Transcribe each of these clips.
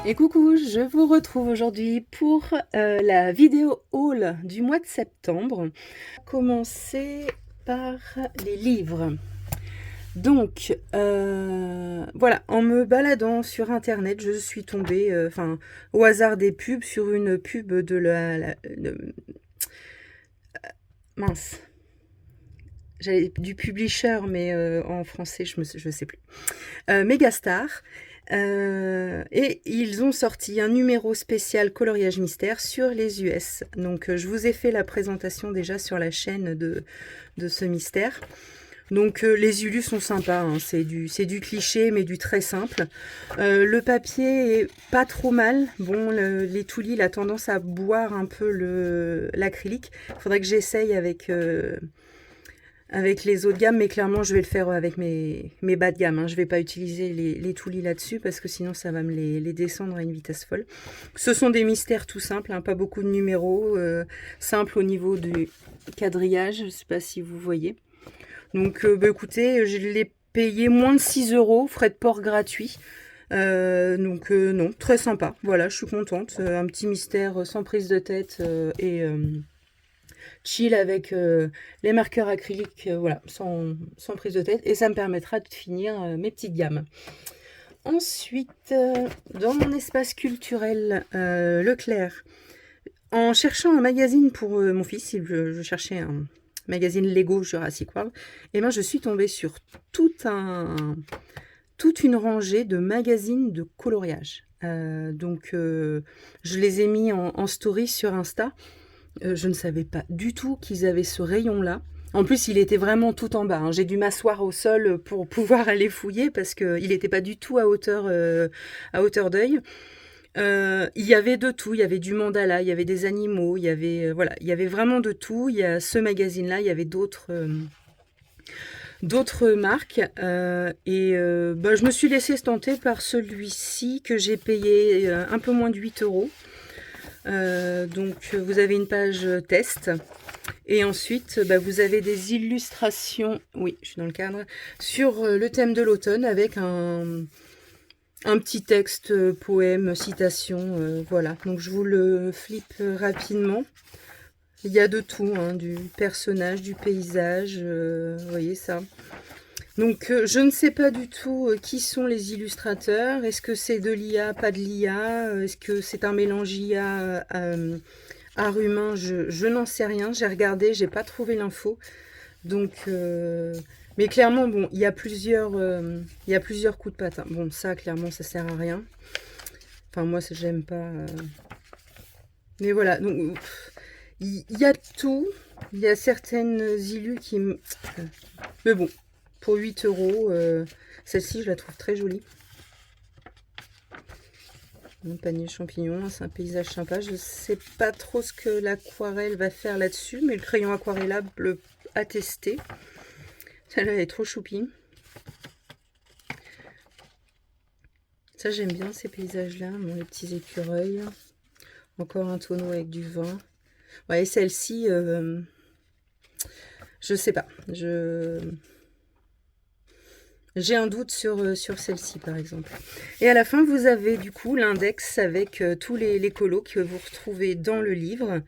Et coucou, je vous retrouve aujourd'hui pour la vidéo haul du mois de septembre. Commencer par les livres. Donc, voilà, en me baladant sur internet, je suis tombée, au hasard des pubs, sur une pub de mince, j'avais du publisher, mais en français, je sais plus. Megastar. Et ils ont sorti un numéro spécial coloriage mystère sur les US. Donc je vous ai fait la présentation déjà sur la chaîne de ce mystère. Donc les ulus sont sympas, hein. C'est du cliché mais du très simple. Le papier est pas trop mal. Bon, les toulis, il a tendance à boire un peu l'acrylique. Il faudrait que j'essaye avec les autres gammes, mais clairement je vais le faire avec mes bas de gamme, hein. Je vais pas utiliser les toulis là-dessus parce que sinon ça va me les descendre à une vitesse folle. Ce sont des mystères tout simples, hein, pas beaucoup de numéros, simples au niveau du quadrillage, je sais pas si vous voyez. Donc écoutez, je l'ai payé moins de 6 €, frais de port gratuits. Non, très sympa, voilà, je suis contente. Un petit mystère sans prise de tête et chill avec les marqueurs acryliques, voilà, sans prise de tête. Et ça me permettra de finir mes petites gammes. Ensuite, dans mon espace culturel Leclerc, en cherchant un magazine pour mon fils, je cherchais un magazine Lego Jurassic World, et ben je suis tombée sur toute une rangée de magazines de coloriage. Donc je les ai mis en story sur Insta. Je ne savais pas du tout qu'ils avaient ce rayon-là. En plus, il était vraiment tout en bas, hein. J'ai dû m'asseoir au sol pour pouvoir aller fouiller parce qu'il n'était pas du tout à hauteur d'œil. Il y avait de tout, il y avait du mandala, il y avait des animaux, il y avait, voilà, il y avait vraiment de tout. Il y a ce magazine-là, il y avait d'autres marques. Je me suis laissée tenter par celui-ci que j'ai payé un peu moins de 8 €. Donc vous avez une page test et ensuite vous avez des illustrations, oui je suis dans le cadre, sur le thème de l'automne avec un petit texte, poème, citation, voilà. Donc je vous le flippe rapidement. Il y a de tout, hein, du personnage, du paysage, vous voyez ça. Donc je ne sais pas du tout qui sont les illustrateurs. Est-ce que c'est de l'IA, pas de l'IA? Est-ce que c'est un mélange IA art humain? Je n'en sais rien. J'ai regardé, j'ai pas trouvé l'info. Donc, mais clairement, bon, il y a plusieurs coups de patte, hein. Bon, ça, clairement, ça sert à rien. Enfin, moi, j'aime pas. Mais voilà, donc il y a tout. Il y a certaines illus qui mais bon, pour 8 €, celle-ci, je la trouve très jolie. Un panier champignon, c'est un paysage sympa. Je sais pas trop ce que l'aquarelle va faire là-dessus, mais le crayon aquarellable à tester. Celle-là, elle est trop choupie. Ça, j'aime bien ces paysages-là. Bon, les petits écureuils. Encore un tonneau avec du vin. Ouais, celle-ci, je sais pas. J'ai un doute sur celle-ci, par exemple. Et à la fin, vous avez du coup l'index avec tous les colos que vous retrouvez dans le livre.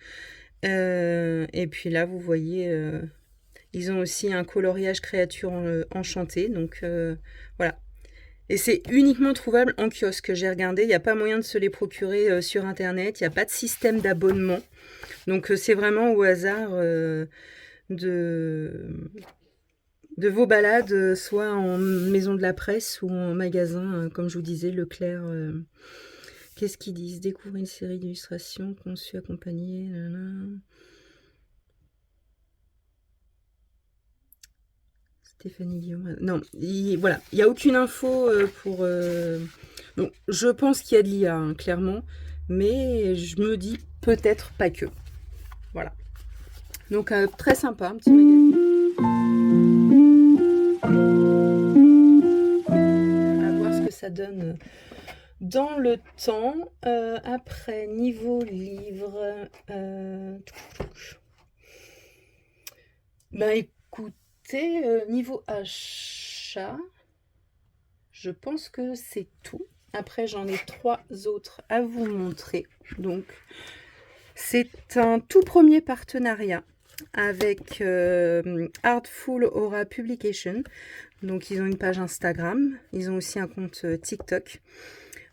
Et puis là, vous voyez, ils ont aussi un coloriage créature enchantée. Donc voilà. Et c'est uniquement trouvable en kiosque. J'ai regardé, il n'y a pas moyen de se les procurer sur Internet. Il n'y a pas de système d'abonnement. Donc c'est vraiment au hasard de vos balades, soit en maison de la presse ou en magasin, comme je vous disais, Leclerc. Qu'est-ce qu'ils disent? Découvrir une série d'illustrations conçues, accompagnées. Stéphanie Guillaume. Non, voilà, il n'y a aucune info pour. Donc, je pense qu'il y a de l'IA, hein, clairement, mais je me dis peut-être pas que. Voilà. Donc, très sympa, un petit magazine. À voir ce que ça donne dans le temps. Après, niveau livre. Bah écoutez, niveau achat, je pense que c'est tout. Après, j'en ai 3 autres à vous montrer. Donc, c'est un tout premier partenariat avec Artful Aura Publication. Donc, ils ont une page Instagram. Ils ont aussi un compte TikTok.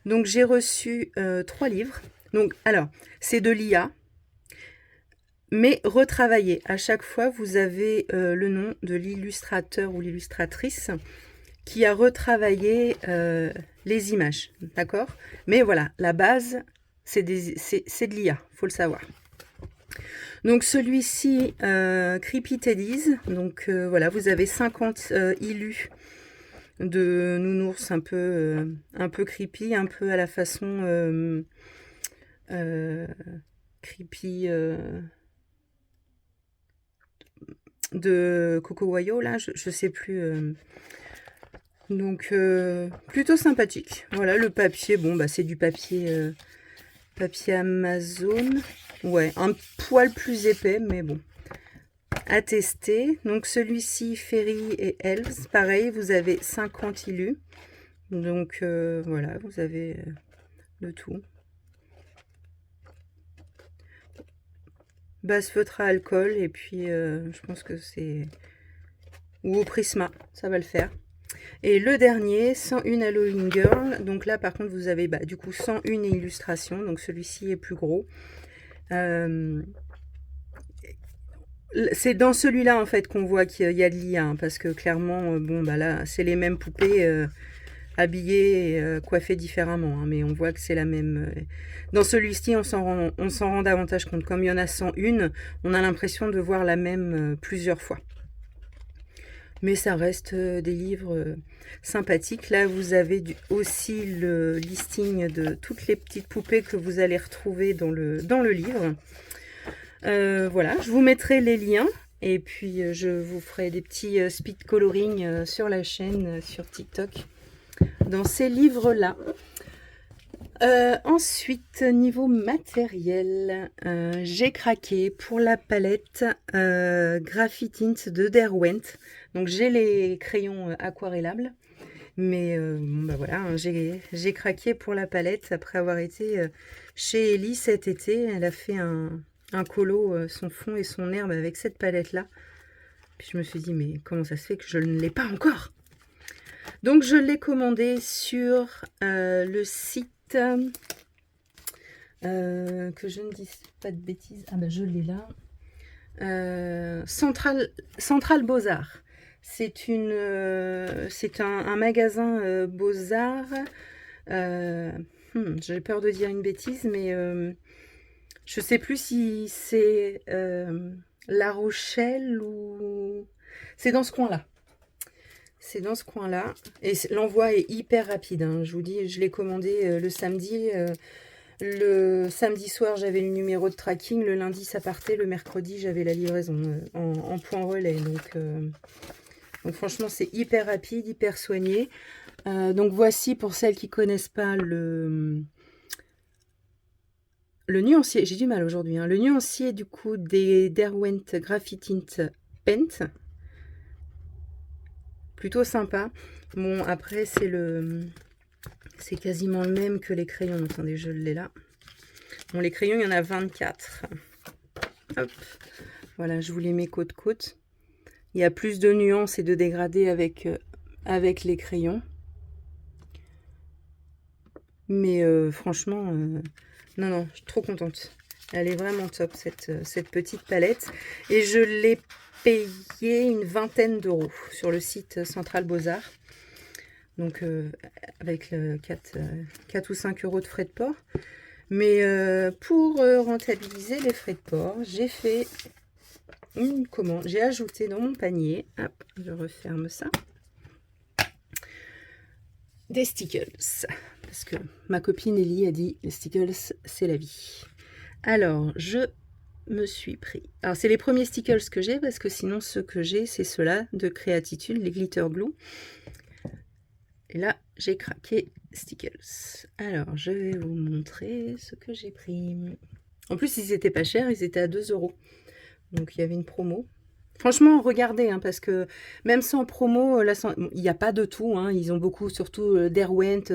Donc, j'ai reçu 3 livres. Donc, alors, c'est de l'IA, mais retravaillé. À chaque fois, vous avez le nom de l'illustrateur ou l'illustratrice qui a retravaillé les images, d'accord? Mais voilà, la base, c'est de l'IA, faut le savoir. Donc celui-ci, Creepy Teddies, donc voilà, vous avez 50 illus de nounours un peu creepy, un peu à la façon creepy de Coco Wayo, là, je sais plus. Donc plutôt sympathique. Voilà, le papier, bon bah c'est du papier papier Amazon. Ouais, un poil plus épais, mais bon. À tester. Donc celui-ci, Ferry et Elves, pareil, vous avez 50 illus. Donc voilà, vous avez le tout. Base feutre à alcool, et puis je pense que c'est... Ou au Prisma, ça va le faire. Et le dernier, 101 Halloween Girl. Donc là, par contre, vous avez du coup 101 illustrations. Donc celui-ci est plus gros. C'est dans celui-là, en fait, qu'on voit qu'il y a de l'IA. Hein, parce que clairement, bon, bah là, c'est les mêmes poupées habillées et coiffées différemment. Hein, mais on voit que c'est la même... Dans celui-ci, on s'en rend davantage compte. Comme il y en a 101, on a l'impression de voir la même plusieurs fois. Mais ça reste des livres sympathiques. Là, vous avez aussi le listing de toutes les petites poupées que vous allez retrouver dans le livre. Voilà, je vous mettrai les liens. Et puis, je vous ferai des petits speed coloring sur la chaîne, sur TikTok, dans ces livres-là. Ensuite, niveau matériel, j'ai craqué pour la palette Graphitint de Derwent. Donc j'ai les crayons aquarellables, mais bon, bah voilà, hein, j'ai craqué pour la palette après avoir été chez Ellie cet été. Elle a fait un colo, son fond et son herbe avec cette palette-là. Puis je me suis dit, mais comment ça se fait que je ne l'ai pas encore? Donc je l'ai commandé sur le site... que je ne dise pas de bêtises. Ah bah je l'ai là. Central Beaux-Arts. C'est un magasin Beaux-Arts. J'ai peur de dire une bêtise, mais je sais plus si c'est La Rochelle ou... C'est dans ce coin-là. C'est dans ce coin-là. Et l'envoi est hyper rapide. Hein. Je vous dis, je l'ai commandé le samedi. Le samedi soir, j'avais le numéro de tracking. Le lundi, ça partait. Le mercredi, j'avais la livraison en point relais. Donc franchement, c'est hyper rapide, hyper soigné. Donc voici, pour celles qui ne connaissent pas le nuancier. J'ai du mal aujourd'hui. Hein. Le nuancier, du coup, des Derwent Graphitint Paint. Plutôt sympa. Bon, après, c'est quasiment le même que les crayons. Attendez, je l'ai là. Bon, les crayons, il y en a 24. Hop. Voilà, je vous les mets côte-côte. Il y a plus de nuances et de dégradés avec les crayons. Mais franchement, non, je suis trop contente. Elle est vraiment top, cette petite palette. Et je l'ai payé une vingtaine d'euros sur le site Central Beaux-Arts. Donc, avec 4 ou 5 euros de frais de port. Mais pour rentabiliser les frais de port, j'ai fait une commande. J'ai ajouté dans mon panier, hop, je referme ça, des stickers. Parce que ma copine Ellie a dit, les stickers, c'est la vie. Alors, je me suis pris... Alors, c'est les premiers stickers que j'ai, parce que sinon, ceux que j'ai, c'est ceux-là de Créatitude, les Glitter Glue. Et là, j'ai craqué stickers. Alors, je vais vous montrer ce que j'ai pris. En plus, ils étaient pas chers, ils étaient à 2 euros. Donc, il y avait une promo. Franchement, regardez, hein, parce que même sans promo, là, il n'y a pas de tout. Hein, ils ont beaucoup, surtout Derwent,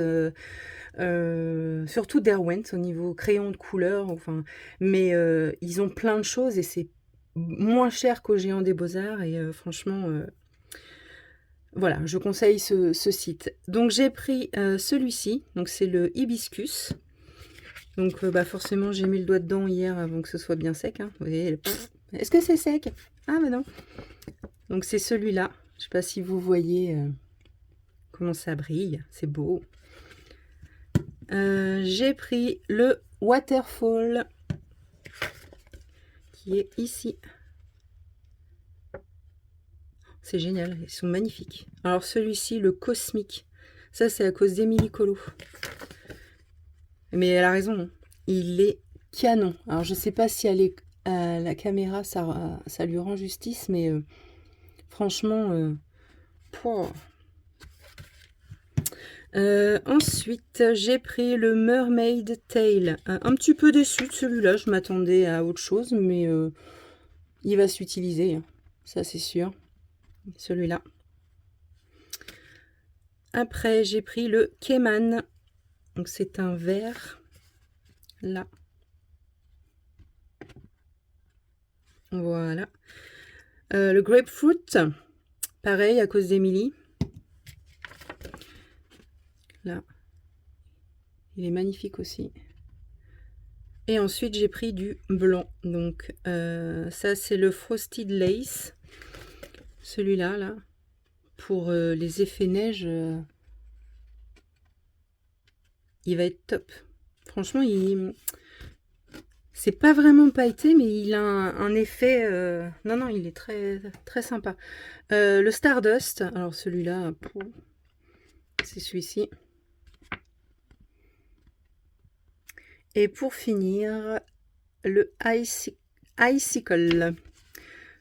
Surtout Derwent au niveau crayon de couleur, enfin, mais ils ont plein de choses et c'est moins cher qu'au Géant des Beaux-Arts et franchement, voilà, je conseille ce site. Donc j'ai pris celui-ci, donc c'est le hibiscus. Donc bah forcément j'ai mis le doigt dedans hier avant que ce soit bien sec, hein. Vous voyez, est-ce que c'est sec? Ah mais non. Donc c'est celui-là. Je sais pas si vous voyez comment ça brille, c'est beau. J'ai pris le Waterfall qui est ici. C'est génial, ils sont magnifiques. Alors celui-ci, le Cosmique, ça c'est à cause d'Émilie Colo. Mais elle a raison, hein. Il est canon. Alors je sais pas si à la caméra ça lui rend justice, mais franchement, ensuite j'ai pris le Mermaid Tail. Un petit peu déçue de celui-là, je m'attendais à autre chose, mais il va s'utiliser, hein. Ça c'est sûr. Celui-là. Après j'ai pris le Cayman. Donc c'est un vert. Là. Voilà. Le grapefruit, pareil à cause d'Emilie. Là. Il est magnifique aussi. Et ensuite j'ai pris du blanc. Donc ça c'est le Frosted Lace. Celui-là, là. Pour les effets neige. Il va être top. Franchement, c'est pas vraiment pailleté, mais il a un effet... Non, non, il est très, très sympa. Le Stardust, alors celui-là, c'est celui-ci. Et pour finir, le Icicle.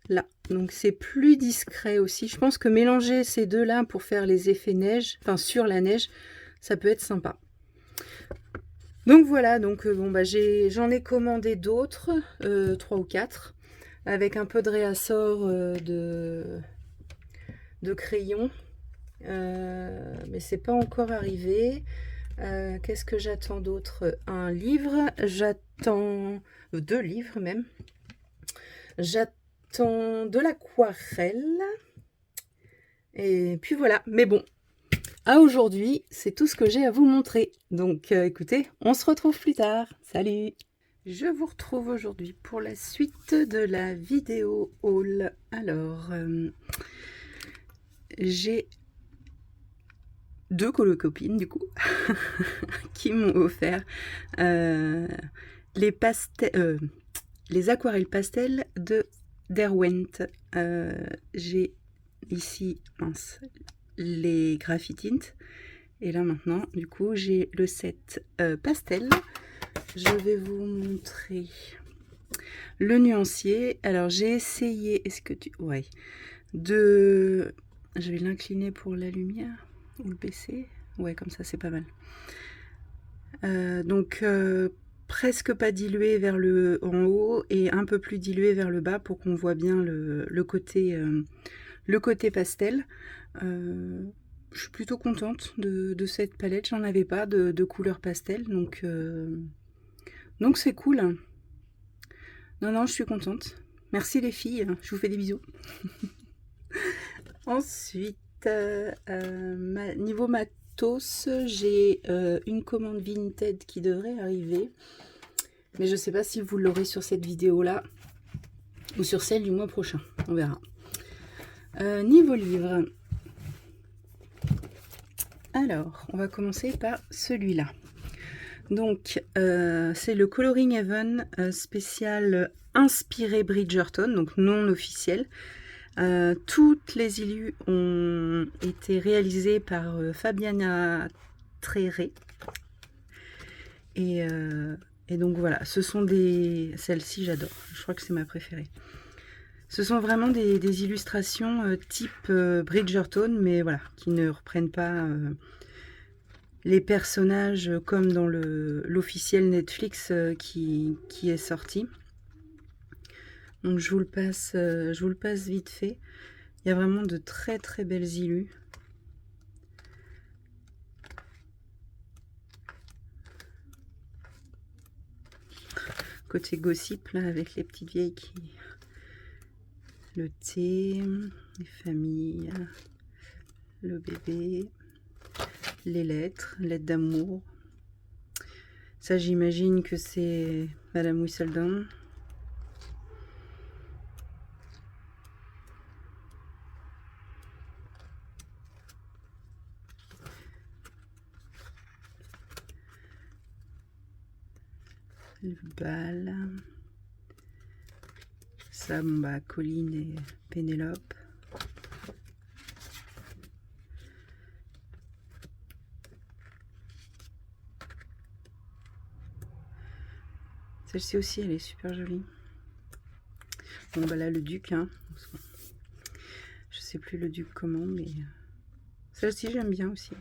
Là, donc c'est plus discret aussi. Je pense que mélanger ces deux-là pour faire les effets neige, enfin sur la neige, ça peut être sympa. Donc voilà, donc bon bah j'en ai commandé d'autres, 3 ou 4, avec un peu de réassort de crayons, mais c'est pas encore arrivé. Qu'est-ce que j'attends d'autre? Un livre, j'attends 2 livres même. J'attends de l'aquarelle. Et puis voilà, mais bon, à aujourd'hui, c'est tout ce que j'ai à vous montrer. Donc écoutez, on se retrouve plus tard. Salut! Je vous retrouve aujourd'hui pour la suite de la vidéo haul. Alors, j'ai 2 colocopines du coup qui m'ont offert les aquarelles pastels de Derwent. J'ai ici les Graphitint et là maintenant du coup j'ai le set pastel. Je vais vous montrer le nuancier. Alors j'ai essayé, ouais, je vais l'incliner pour la lumière ou le baisser, ouais, comme ça c'est pas mal. Donc presque pas dilué vers le en haut et un peu plus dilué vers le bas pour qu'on voit bien le côté pastel. Je suis plutôt contente de cette palette. J'en avais pas de couleur pastel, donc c'est cool. Non, je suis contente. Merci les filles, je vous fais des bisous. Ensuite, niveau matos, j'ai une commande Vinted qui devrait arriver. Mais je ne sais pas si vous l'aurez sur cette vidéo-là ou sur celle du mois prochain. On verra. Niveau livre. Alors, on va commencer par celui-là. Donc, c'est le Coloring Heaven spécial inspiré Bridgerton, donc non officiel. Toutes les illus ont été réalisées par Fabiana Tréré. Et donc voilà, ce sont celle-ci j'adore, je crois que c'est ma préférée. Ce sont vraiment des illustrations type Bridgerton, mais voilà, qui ne reprennent pas les personnages comme dans l'officiel Netflix qui est sorti. Donc je vous le passe vite fait. Il y a vraiment de très très belles illus. côté gossip, là, avec les petites vieilles qui... Le thé, les familles, le bébé, les lettres d'amour. Ça, j'imagine que c'est Madame Whistledown. Le bal. Ça, bon, bah, Colline et Pénélope. Celle-ci aussi, elle est super jolie. Bon, bah là, le duc, hein. Je sais plus le duc comment, mais celle-ci, j'aime bien aussi.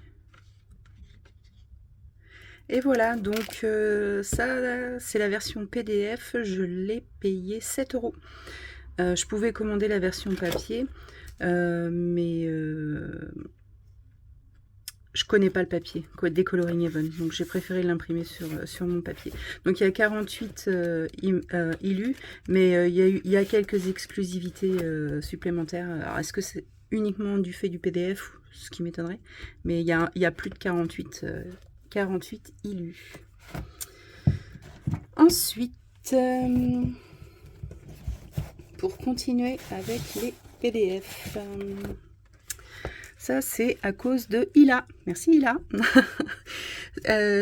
Et voilà, donc ça, c'est la version PDF. Je l'ai payé 7 €. Je pouvais commander la version papier, mais je connais pas le papier, quoi, Decoloring Heaven, donc j'ai préféré l'imprimer sur mon papier. Donc il y a 48 illus, mais il y a quelques exclusivités supplémentaires. Alors est-ce que c'est uniquement du fait du PDF, ce qui m'étonnerait, mais il y a plus de 48 illus. Ensuite, pour continuer avec les PDF, ça c'est à cause de Ila. Merci Ila.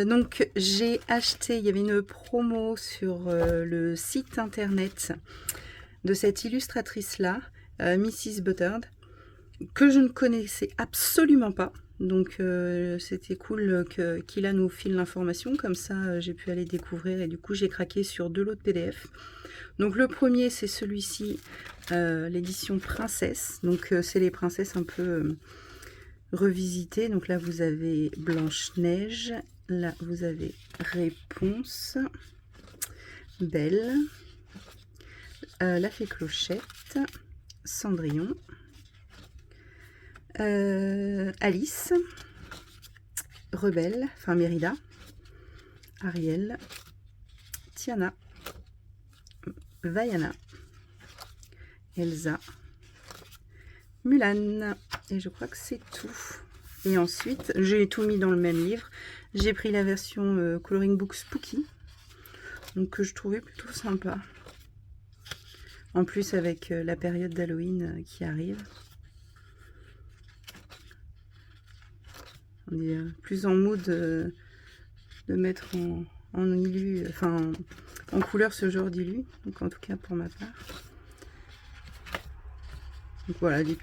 Donc j'ai acheté, il y avait une promo sur le site internet de cette illustratrice là, Mrs. Buttered, que je ne connaissais absolument pas. Donc c'était cool qu'Ila nous file l'information, comme ça j'ai pu aller découvrir et du coup j'ai craqué sur 2 lots de PDF. Donc le premier c'est celui-ci, l'édition Princesse, donc c'est les princesses un peu revisitées. Donc là vous avez Blanche-Neige, là vous avez Réponse, Belle, la Fée Clochette, Cendrillon, Alice, Rebelle, enfin Mérida, Ariel, Tiana, Vaiana, Elsa, Mulan, et je crois que c'est tout. Et ensuite, j'ai tout mis dans le même livre. J'ai pris la version Coloring Book Spooky, donc que je trouvais plutôt sympa. En plus avec la période d'Halloween qui arrive. On est plus en mood de mettre en illu, enfin en couleur ce genre d'illu, donc en tout cas pour ma part. Donc voilà, des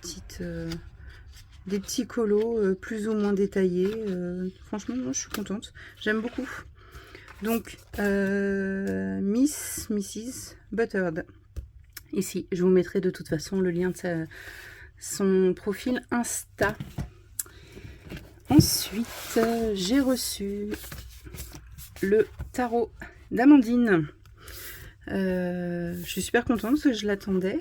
petits colos plus ou moins détaillés. Franchement, moi je suis contente, j'aime beaucoup. Donc Mrs. Buttered. Ici, je vous mettrai de toute façon le lien de son profil Insta. Ensuite, j'ai reçu le tarot d'Amandine. Je suis super contente parce que je l'attendais.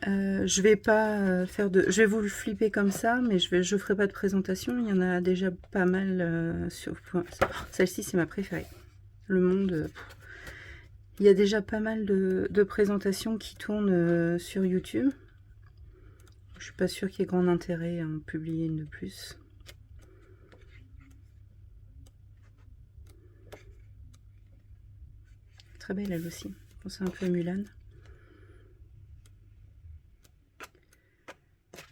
Je vais pas je vais vous le flipper comme ça, mais je ferai pas de présentation. Il y en a déjà pas mal sur. Celle-ci, c'est ma préférée. Le monde. Il y a déjà pas mal de présentations qui tournent sur YouTube. Je suis pas sûre qu'il y ait grand intérêt à en publier une de plus. Très belle elle aussi. Je pense un peu à Mulan.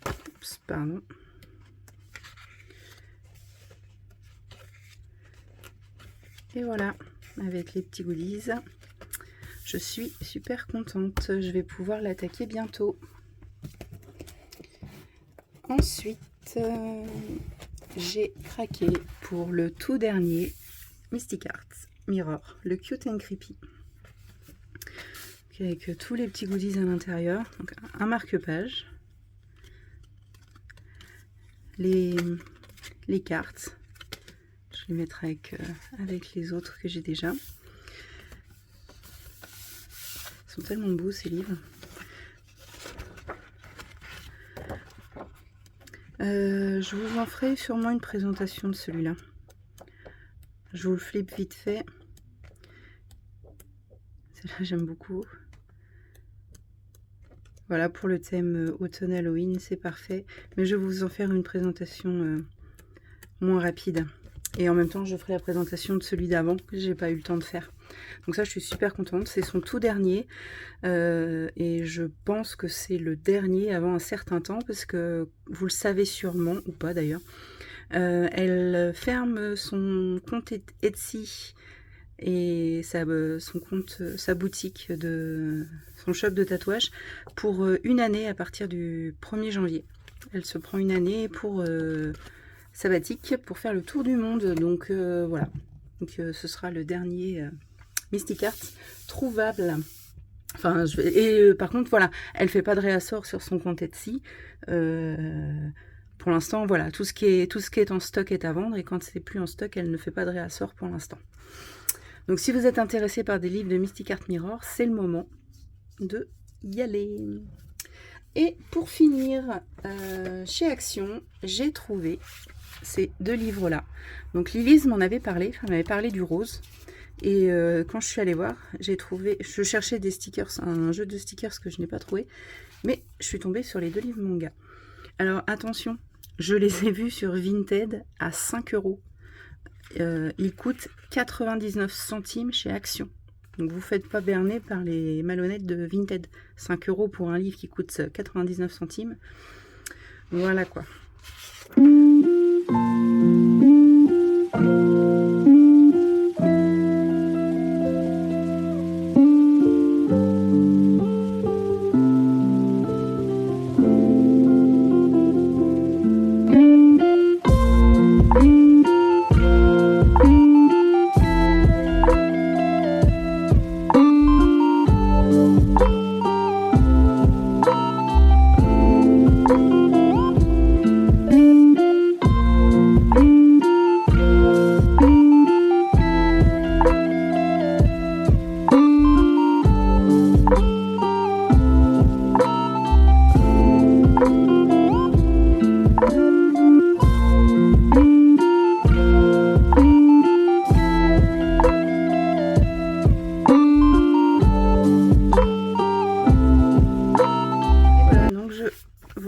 Oups, pardon. Et voilà, avec les petits goodies. Je suis super contente. Je vais pouvoir l'attaquer bientôt. Ensuite, j'ai craqué pour le tout dernier Mystic Arts Mirror, le Cute and Creepy. Avec tous les petits goodies à l'intérieur. Donc un marque-page. Les cartes. Je les mettrai avec les autres que j'ai déjà. Ils sont tellement beaux ces livres. Je vous en ferai sûrement une présentation de celui-là. Je vous le flippe vite fait. Celle-là, j'aime beaucoup. Voilà, pour le thème automne Halloween, c'est parfait. Mais je vais vous en faire une présentation moins rapide. Et en même temps, je ferai la présentation de celui d'avant que j'ai pas eu le temps de faire. Donc ça, je suis super contente. C'est son tout dernier. Et je pense que c'est le dernier avant un certain temps, parce que vous le savez sûrement, ou pas d'ailleurs, elle ferme son compte Etsy et sa boutique son shop de tatouage pour une année à partir du 1er janvier. Elle se prend une année pour sabbatique pour faire le tour du monde. Donc voilà. Donc ce sera le dernier Mystic Art trouvable. Enfin, par contre, voilà, elle fait pas de réassort sur son compte Etsy. Pour l'instant, voilà, tout ce qui est en stock est à vendre, et quand c'est plus en stock, elle ne fait pas de réassort pour l'instant. Donc si vous êtes intéressé par des livres de Mystic Art Mirror, c'est le moment de y aller. Et pour finir, chez Action, j'ai trouvé ces deux livres-là. Donc Lilise m'en avait parlé, elle m'avait parlé du rose. Et quand je suis allée voir, je cherchais des stickers, un jeu de stickers que je n'ai pas trouvé, mais je suis tombée sur les deux livres manga. Alors attention, je les ai vus sur Vinted à 5 €. Ils coûtent 99 centimes chez Action. Donc vous ne faites pas berner par les malhonnêtes de Vinted. 5 € pour un livre qui coûte 99 centimes. Voilà quoi.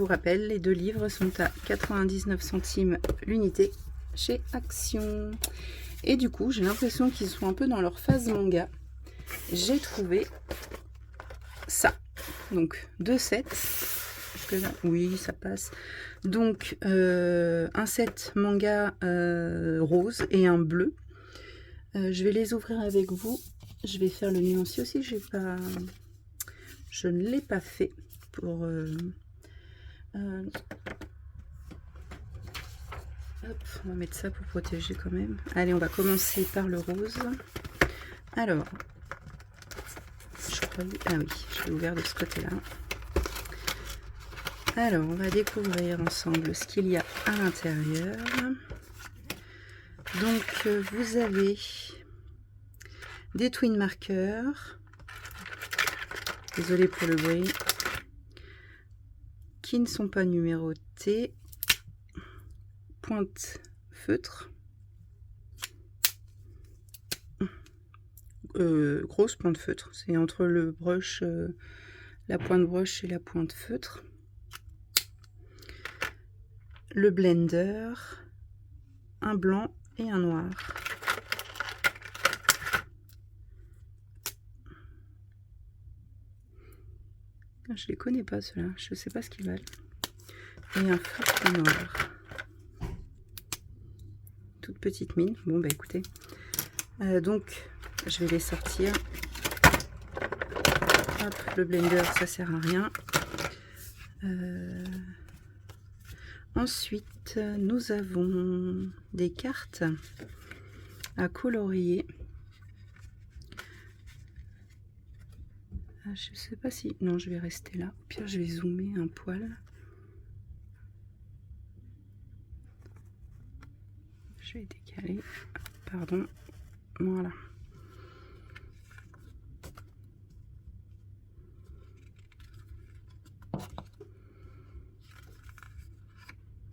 Rappelle, les deux livres sont à 99 centimes l'unité chez Action. Et du coup, j'ai l'impression qu'ils sont un peu dans leur phase manga. J'ai trouvé ça. Donc, 2 sets. Oui, ça passe. Donc, un set manga rose et un bleu. Je vais les ouvrir avec vous. Je vais faire le nuancier aussi. Je ne l'ai pas fait pour... hop, on va mettre ça pour protéger quand même. Allez, on va commencer par le rose. Alors, je croyais... Ah oui, je l'ai ouvert de ce côté-là. Alors, on va découvrir ensemble ce qu'il y a à l'intérieur. Donc, vous avez des twin markers. Désolée pour le bruit. Qui ne sont pas numérotés. Pointe feutre. Grosse pointe feutre. C'est entre le brush, la pointe brush et la pointe feutre. Le blender. Un blanc et un noir. Je les connais pas ceux-là, je sais pas ce qu'ils valent. Et un feutre noir. Toute petite mine. Bon bah écoutez. Donc je vais les sortir. Hop, le blender ça sert à rien. Ensuite nous avons des cartes à colorier. Je sais pas si... Non, je vais rester là. Au pire, je vais zoomer un poil. Je vais décaler. Pardon. Voilà.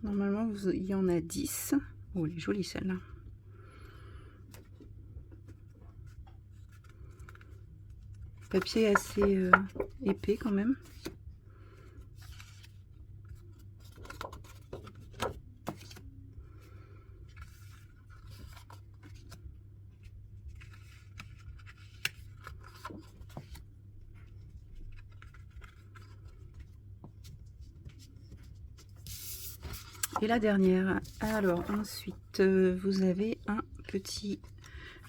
Normalement, il y en a 10. Oh, elle est jolie celle-là. Papier assez épais quand même. Et la dernière, alors ensuite vous avez un petit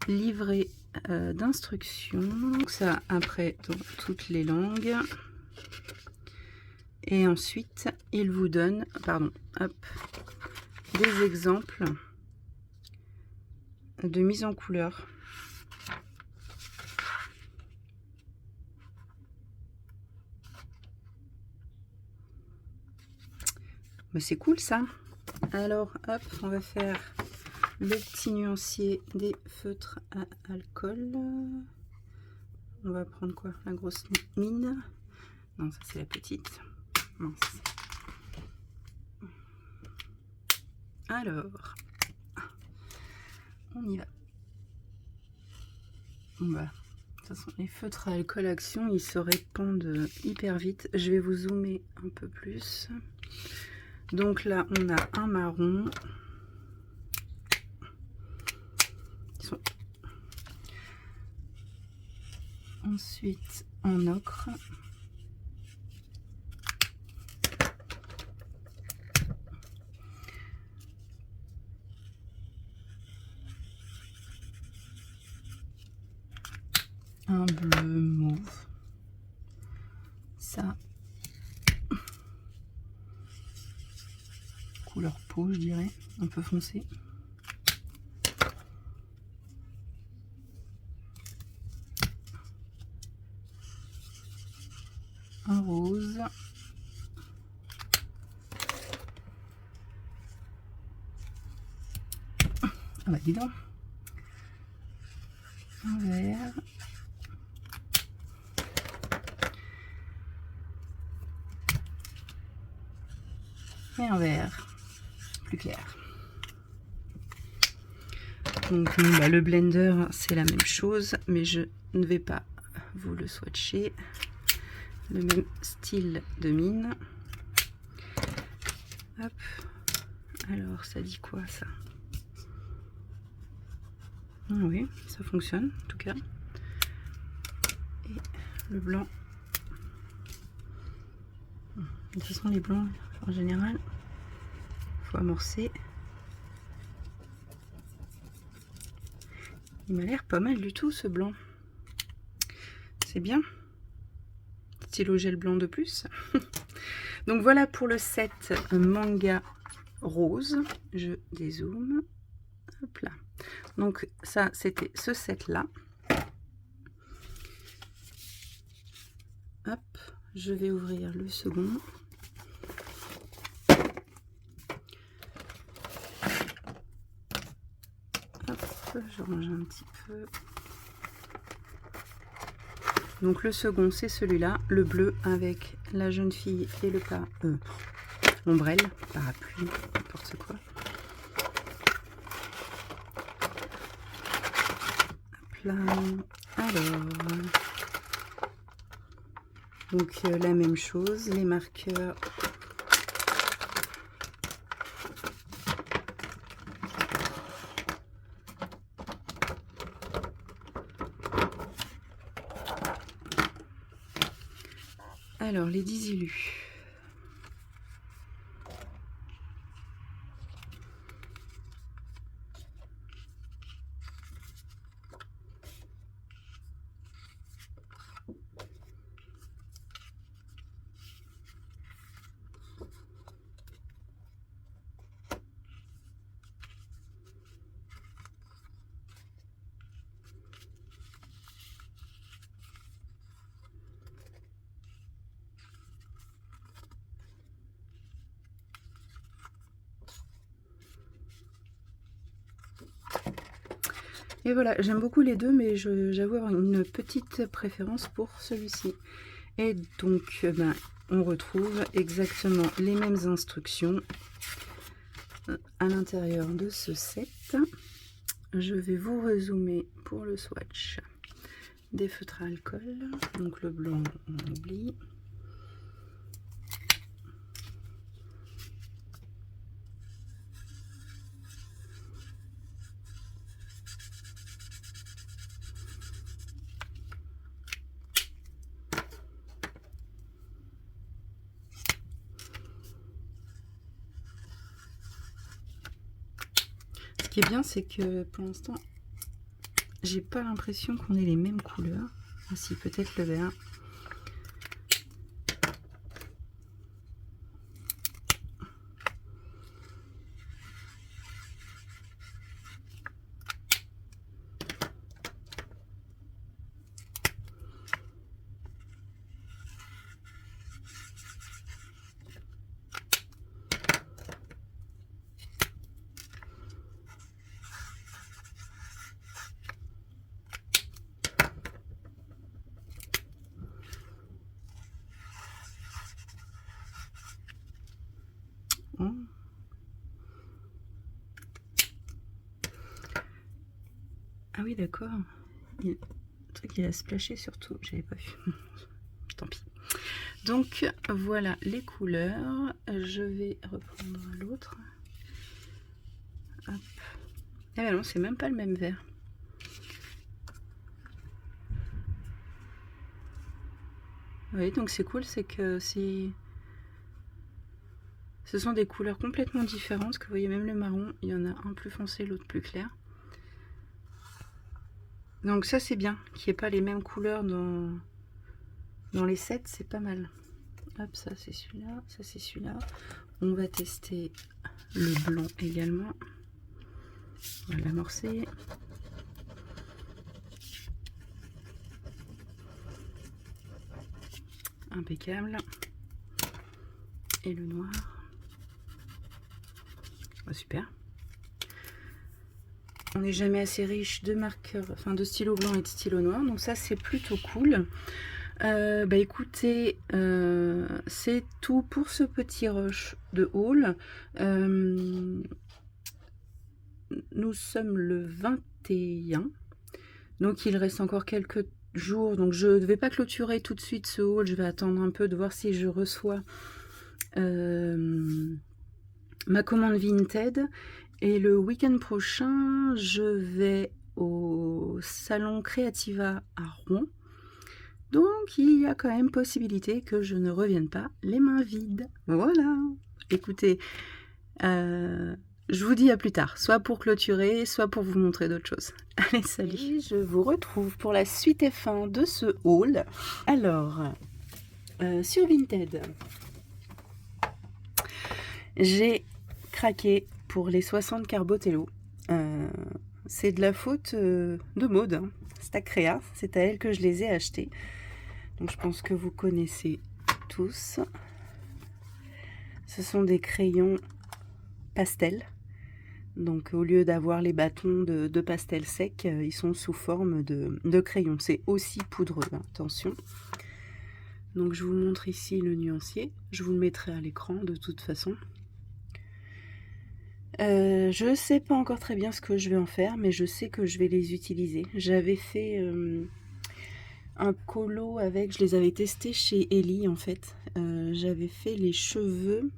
livret d'instructions, donc ça après dans toutes les langues, et ensuite il vous donne, pardon, hop, des exemples de mise en couleur. Mais c'est cool ça. Alors hop, on va faire le petit nuancier des feutres à alcool. On va prendre quoi? La grosse mine? Non, ça c'est la petite. Mince. Alors, on y va. Bon bah, de toute façon, les feutres à alcool action, ils se répandent hyper vite. Je vais vous zoomer un peu plus. Donc là, on a un marron. Ils sont... Ensuite, en ocre. Un bleu mauve. Ça. Couleur peau, je dirais. Un peu foncé. Un rose. Ah bah dis donc. Un vert. Et un vert plus clair. Donc bah, le blender c'est la même chose, mais je ne vais pas vous le swatcher. Le même style de mine. Hop. Alors ça dit quoi ça? Ah oui, ça fonctionne en tout cas. Et le blanc. De toute façon les blancs en général, faut amorcer. Il m'a l'air pas mal du tout ce blanc. C'est bien. Stylo gel blanc de plus. Donc voilà pour le set manga rose. Je dézoome. Hop là. Donc ça c'était ce set là. Hop, je vais ouvrir le second. Hop, je range un petit peu. Donc le second c'est celui-là, le bleu avec la jeune fille et le ombrelle, parapluie, n'importe quoi. Hop là. Alors, donc la même chose, les marqueurs. Alors, les 10 élus. Et voilà, j'aime beaucoup les deux, mais j'avoue avoir une petite préférence pour celui-ci. Et donc, ben, on retrouve exactement les mêmes instructions à l'intérieur de ce set. Je vais vous rezoomer pour le swatch. des feutres à alcool. Donc le blanc, on oublie. Ce qui est bien, c'est que pour l'instant, j'ai pas l'impression qu'on ait les mêmes couleurs. Ah si, peut-être le vert. Oh. Ah oui, d'accord. Le truc, il a splashé surtout. J'avais pas vu. Tant pis. Donc, voilà les couleurs. Je vais reprendre l'autre. Hop. Ah ben non, c'est même pas le même vert. Oui, donc c'est cool, c'est que si... Ce sont des couleurs complètement différentes, que vous voyez même le marron, il y en a un plus foncé, l'autre plus clair. Donc ça c'est bien, qu'il n'y ait pas les mêmes couleurs dans les sets, c'est pas mal. Hop, ça c'est celui-là, ça c'est celui-là. On va tester le blanc également. On va l'amorcer. Impeccable. Et le noir. Oh, super. On n'est jamais assez riche de marqueurs, enfin de stylo blanc et de stylo noir, donc ça c'est plutôt cool. Bah écoutez, c'est tout pour ce petit rush de haul. Nous sommes le 21, donc il reste encore quelques jours, donc je ne vais pas clôturer tout de suite ce haul, je vais attendre un peu de voir si je reçois ma commande Vinted. Et le week-end prochain, je vais au salon Creativa à Rouen. Donc, il y a quand même possibilité que je ne revienne pas les mains vides. Voilà. Écoutez, je vous dis à plus tard. Soit pour clôturer, soit pour vous montrer d'autres choses. Allez, salut. Et je vous retrouve pour la suite et fin de ce haul. Alors, sur Vinted, j'ai craqué pour les 60 Carbotello. C'est de la faute de Maud, hein. Stack Créa, c'est à elle que je les ai achetés. Donc je pense que vous connaissez tous. Ce sont des crayons pastel. Donc au lieu d'avoir les bâtons de pastel sec, ils sont sous forme de crayons. C'est aussi poudreux, hein, attention. Donc je vous montre ici le nuancier. Je vous le mettrai à l'écran de toute façon. Je sais pas encore très bien ce que je vais en faire, mais je sais que je vais les utiliser. J'avais fait un colo avec, je les avais testés chez Ellie en fait. J'avais fait les cheveux.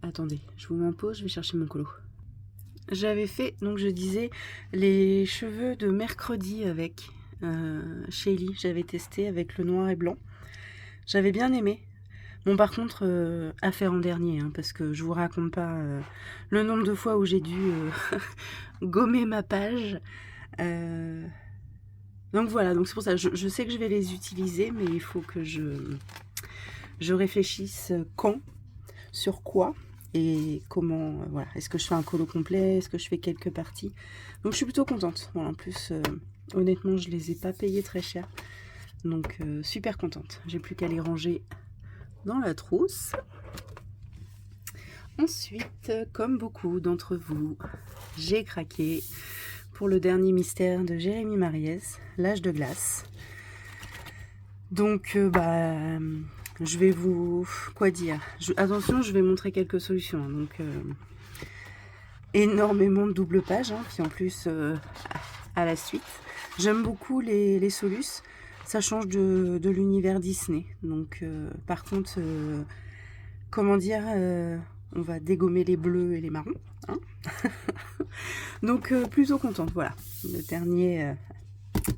Attendez, je vous mets en pause, je vais chercher mon colo. J'avais fait, donc je disais, les cheveux de mercredi avec chez Ellie. J'avais testé avec le noir et blanc. J'avais bien aimé. Bon, par contre, à faire en dernier, hein, parce que je vous raconte pas le nombre de fois où j'ai dû gommer ma page. Donc voilà, donc c'est pour ça, je sais que je vais les utiliser, mais il faut que je réfléchisse quand, sur quoi et comment. Voilà, est-ce que je fais un colo complet, est-ce que je fais quelques parties. Donc je suis plutôt contente. Bon, en plus, honnêtement, je les ai pas payés très cher. Donc super contente. J'ai plus qu'à les ranger dans la trousse. Ensuite, comme beaucoup d'entre vous, j'ai craqué pour le dernier mystère de Jérémy Mariès, l'âge de glace. Donc je vais vous... quoi dire, attention, je vais montrer quelques solutions. Donc énormément de double pages, hein, puis en plus à la suite. J'aime beaucoup les Solus. Ça change de l'univers Disney. Donc, par contre, comment dire, on va dégommer les bleus et les marrons. Hein. Donc, plutôt contente. Voilà, le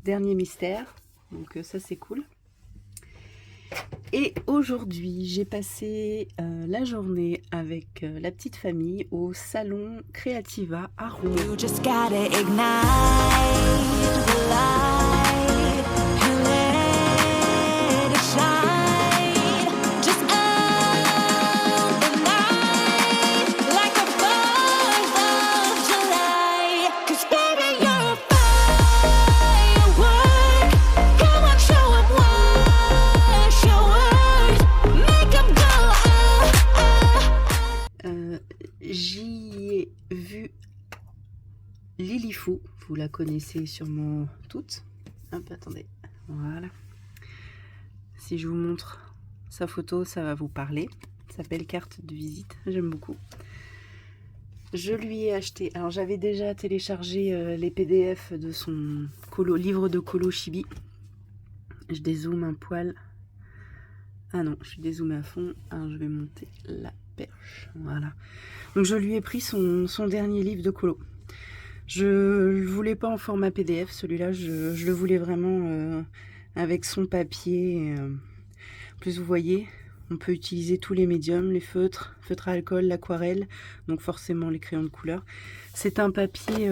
dernier mystère. Donc, ça, c'est cool. Et aujourd'hui, j'ai passé la journée avec la petite famille au salon Creativa à Rouen. You just gotta ignite the light and let it shine. Just out the night like a 4th of July. 'Cause baby, you're a firework. Come on, show 'em what your words. Make 'em go J'y ai vu Lily Fou, vous la connaissez sûrement toutes. Hop, attendez, voilà. Si je vous montre sa photo, ça va vous parler. Ça s'appelle carte de visite, j'aime beaucoup. Je lui ai acheté, alors j'avais déjà téléchargé les PDF de son livre de colo Chibi. Je dézoome un poil. Ah non, je suis dézoomée à fond. Alors je vais monter la perche. Voilà. Donc je lui ai pris son dernier livre de colo. Je ne le voulais pas en format PDF, celui-là, je le voulais vraiment avec son papier. En plus, vous voyez, on peut utiliser tous les médiums, les feutres à alcool, l'aquarelle, donc forcément les crayons de couleur. C'est un papier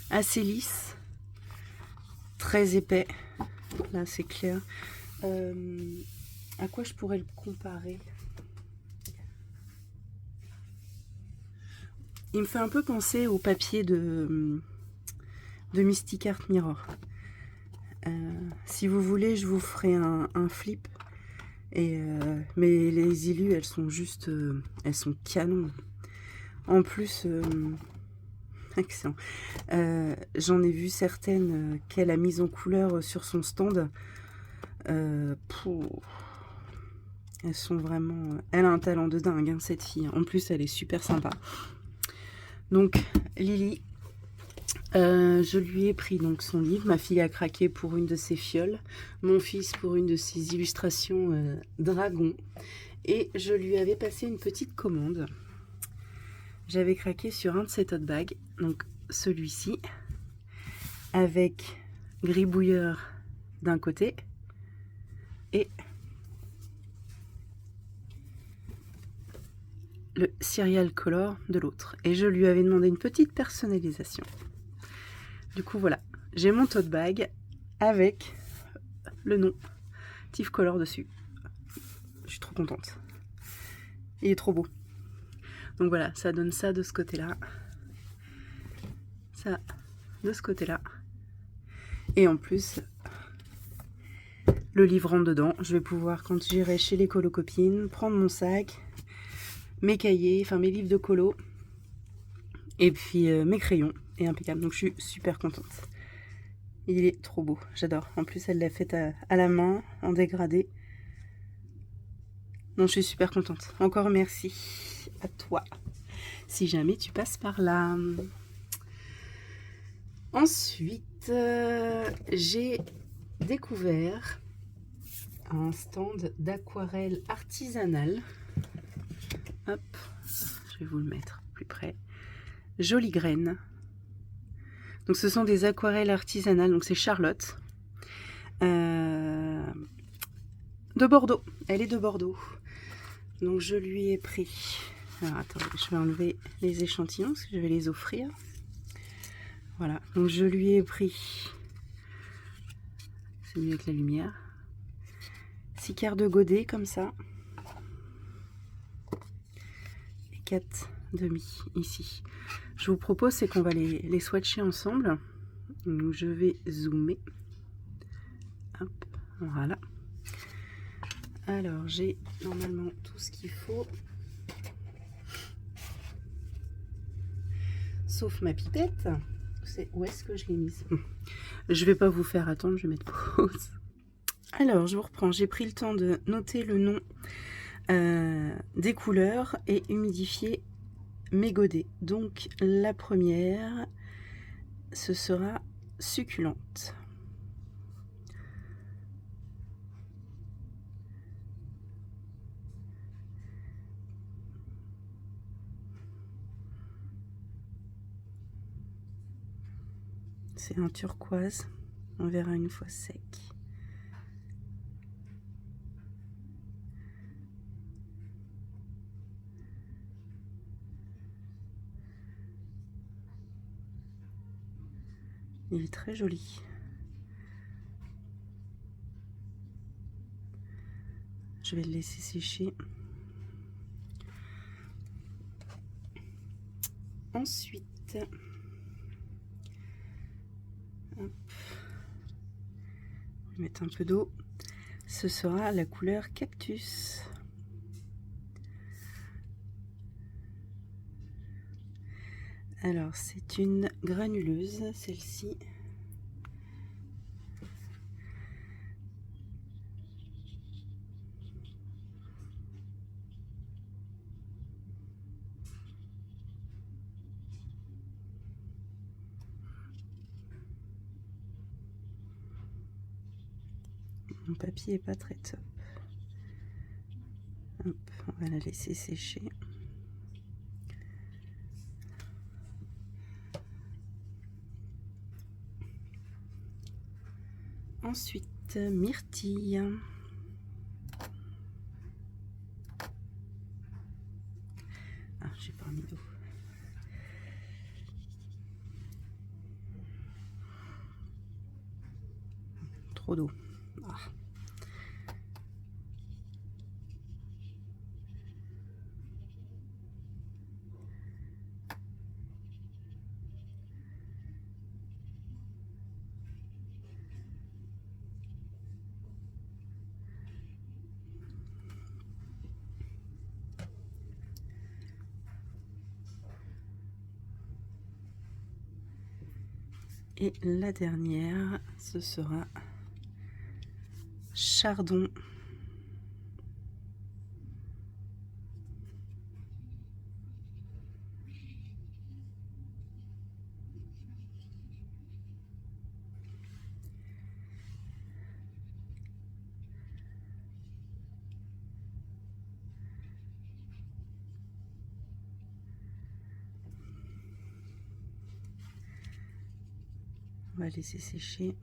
assez lisse, très épais. Là, c'est clair. À quoi je pourrais le comparer ? Il me fait un peu penser au papier de Mystic Art Mirror. Si vous voulez, je vous ferai un flip. Mais les illus, elles sont juste... elles sont canons. En plus, excellent. J'en ai vu certaines qu'elle a mises en couleur sur son stand. Elles sont vraiment... Elle a un talent de dingue, hein, cette fille. En plus, elle est super sympa. Donc, Lily, je lui ai pris donc son livre. Ma fille a craqué pour une de ses fioles. Mon fils pour une de ses illustrations dragon. Et je lui avais passé une petite commande. J'avais craqué sur un de ses tote bags. Donc, celui-ci. Avec gribouilleur d'un côté. Et le Serial Color de l'autre. Et je lui avais demandé une petite personnalisation. Du coup, voilà. J'ai mon tote bag avec le nom Tif Color dessus. Je suis trop contente. Il est trop beau. Donc voilà, ça donne ça de ce côté-là. Ça de ce côté-là. Et en plus, le livre rentre dedans. Je vais pouvoir, quand j'irai chez les colocopines, prendre mon sac, mes cahiers, enfin mes livres de colo, et puis mes crayons, et impeccable. Donc je suis super contente. Il est trop beau, j'adore. En plus, elle l'a fait à la main, en dégradé. Donc je suis super contente. Encore merci à toi, si jamais tu passes par là. Ensuite, j'ai découvert un stand d'aquarelle artisanale. Hop, je vais vous le mettre plus près. Jolie graine. Donc ce sont des aquarelles artisanales. Donc c'est Charlotte. De Bordeaux. Elle est de Bordeaux. Donc je lui ai pris... Alors attendez, je vais enlever les échantillons parce que je vais les offrir. Voilà. Donc je lui ai pris... C'est mieux avec la lumière. 6 quarts de godet comme ça. 4 demi ici. Je vous propose, c'est qu'on va les swatcher ensemble. Donc je vais zoomer. Hop, voilà. Alors j'ai normalement tout ce qu'il faut. Sauf ma pipette. Où est-ce que je l'ai mise? Je vais pas vous faire attendre, je vais mettre pause. Alors je vous reprends. J'ai pris le temps de noter le nom des couleurs et humidifier mes godets. Donc la première, ce sera succulente. C'est un turquoise, on verra une fois sec. Il est très joli. Je vais le laisser sécher. Ensuite, hop, je vais mettre un peu d'eau. Ce sera la couleur cactus. Alors, c'est une granuleuse, celle-ci. Mon papier est pas très top. Hop, on va la laisser sécher. Ensuite, myrtille. Ah, j'ai pas mis d'eau. Trop d'eau. Ah. Et la dernière, ce sera chardon. On va laisser sécher.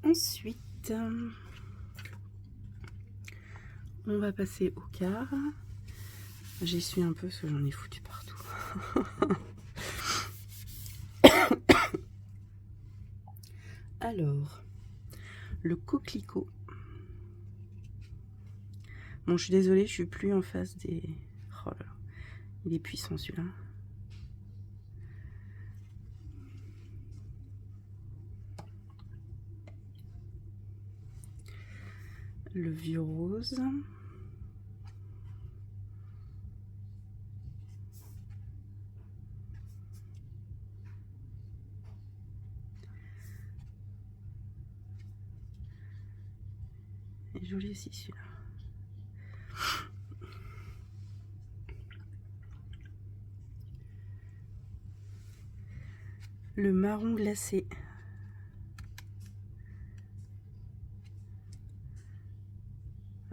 Ensuite, on va passer au quart. J'essuie un peu parce que j'en ai foutu partout. Alors, le coquelicot. Bon, je suis désolée, je suis plus en face des... Oh là là, il est puissant celui-là. Le vieux rose. Il est joli aussi celui-là. Le marron glacé.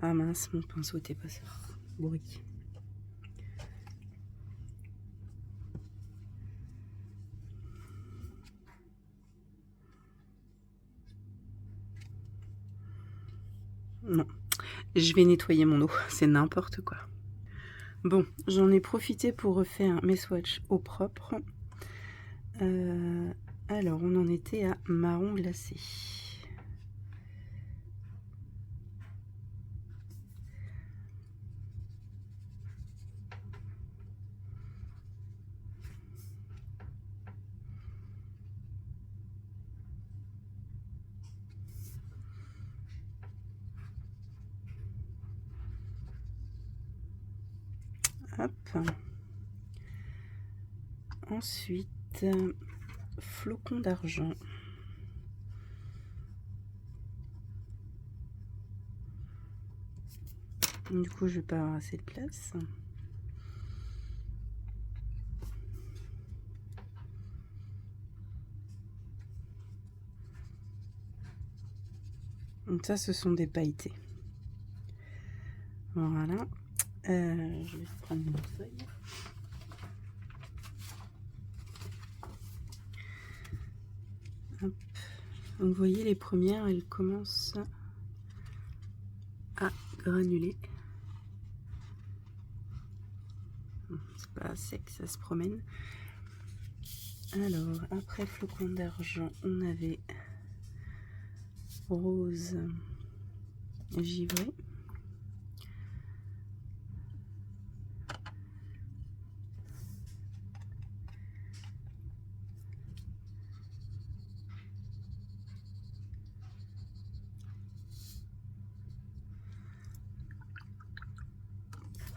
Ah mince, mon pinceau était pas bourrique. Non, je vais nettoyer mon eau, c'est n'importe quoi. Bon, j'en ai profité pour refaire mes swatchs au propre. Alors, on en était à marron glacé. Hop. Ensuite, flocon d'argent. Du coup, je vais pas avoir assez de place. Donc ça, ce sont des pailletés. Voilà. Je vais prendre une feuille. Hop. Donc vous voyez, les premières, elles commencent à granuler. C'est pas sec, ça se promène. Alors, après flocon d'argent, on avait rose givré.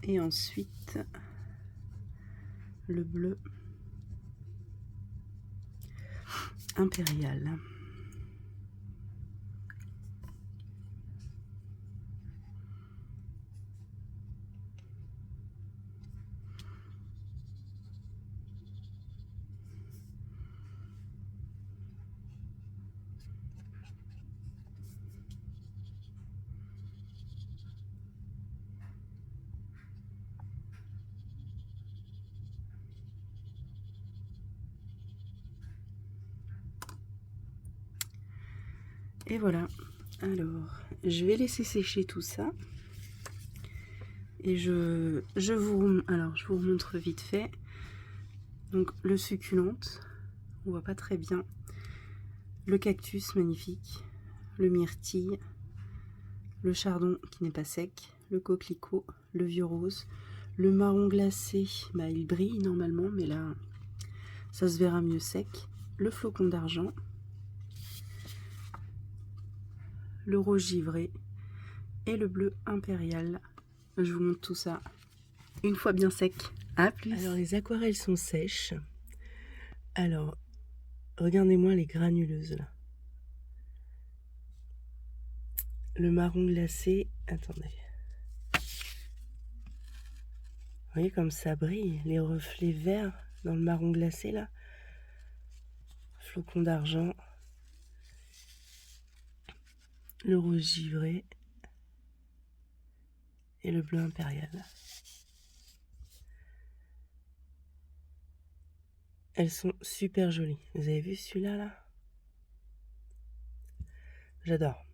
Et ensuite, le bleu impérial. Et voilà. Alors, je vais laisser sécher tout ça. Et je vous remontre vite fait. Donc, le succulente, on voit pas très bien. Le cactus, magnifique. Le myrtille. Le chardon, qui n'est pas sec. Le coquelicot. Le vieux rose. Le marron glacé, bah, il brille normalement, mais là, ça se verra mieux sec. Le flocon d'argent. Le rose givré. Et le bleu impérial. Je vous montre tout ça une fois bien sec. À plus. Alors les aquarelles sont sèches. Alors, regardez-moi les granuleuses là. Le marron glacé, attendez. Vous voyez comme ça brille, les reflets verts dans le marron glacé là. Flocon d'argent. Le rose givré. Et le bleu impérial. Elles sont super jolies. Vous avez vu celui-là là? J'adore.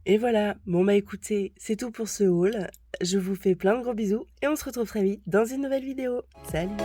Et voilà, bon bah écoutez, c'est tout pour ce haul. Je vous fais plein de gros bisous et on se retrouve très vite dans une nouvelle vidéo. Salut!